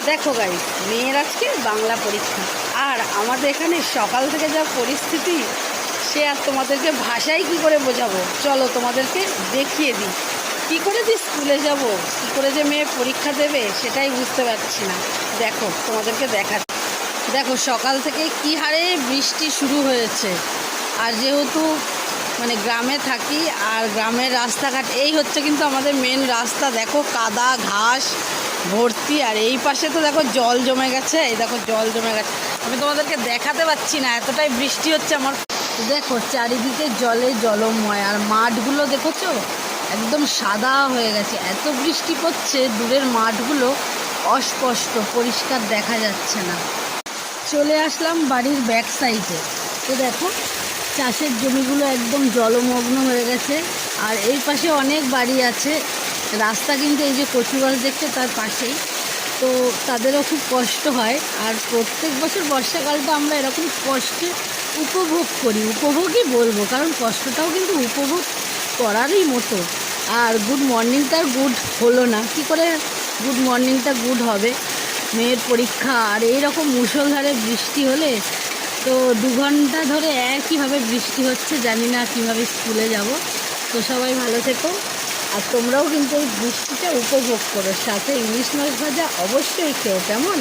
দেখো গাইস, মেয়ের আজকে বাংলা পরীক্ষা। আর আমাদের এখানে সকাল থেকে যা পরিস্থিতি, সে আর তোমাদেরকে ভাষায় কি করে বোঝাবো। চলো তোমাদেরকে দেখিয়ে দিই কী করে যে স্কুলে যাব, কী করে যে মেয়ে পরীক্ষা দেবে সেটাই বুঝতে পারছি না। দেখো তোমাদেরকে দেখো সকাল থেকে কী হারে বৃষ্টি শুরু হয়েছে। আর যেহেতু গ্রামে থাকি, আর গ্রামের রাস্তাঘাট এই হচ্ছে কিন্তু আমাদের মেন রাস্তা। দেখো কাদা ঘাস ভর্তি, আর এই পাশে তো দেখো জল জমে গেছে। এই দেখো জল জমে গেছে, আমি তোমাদেরকে দেখাতে পাচ্ছি না, এতটাই বৃষ্টি হচ্ছে আমার। দেখো চারিদিকে জলে জলময়, আর মাঠগুলো দেখেছো একদম সাদা হয়ে গেছে। এত বৃষ্টি পড়ছে, দূরের মাঠগুলো অস্পষ্ট, পরিষ্কার দেখা যাচ্ছে না। চলে আসলাম বাড়ির ব্যাক সাইডে। তো দেখো চাষের জমিগুলো একদম জলমগ্ন হয়ে গেছে, আর এই পাশে অনেক বাড়ি আছে। রাস্তা কিন্তু এই যে কচু গাছ দেখছে তার পাশেই, তো তাদেরও খুব কষ্ট হয়। আর প্রত্যেক বছর বর্ষাকালটা আমরা এরকম কষ্টে উপভোগ করি, উপভোগই বলবো, কারণ কষ্টটাও কিন্তু উপভোগ করারই মতো। আর গুড মর্নিংটা গুড হলো না, কি করে গুড মর্নিংটা গুড হবে? মেয়ের পরীক্ষা, আর এইরকম মুষলধারে বৃষ্টি হলে তো 2 ঘন্টা ধরে একইভাবে বৃষ্টি হচ্ছে, জানি না কীভাবে স্কুলে যাব। তো সবাই ভালো থেকো, আর তোমরাও কিন্তু এই বৃষ্টিটা উপভোগ করো, সাথে ইলিশ মাছ ভাজা অবশ্যই খেও, কেমন?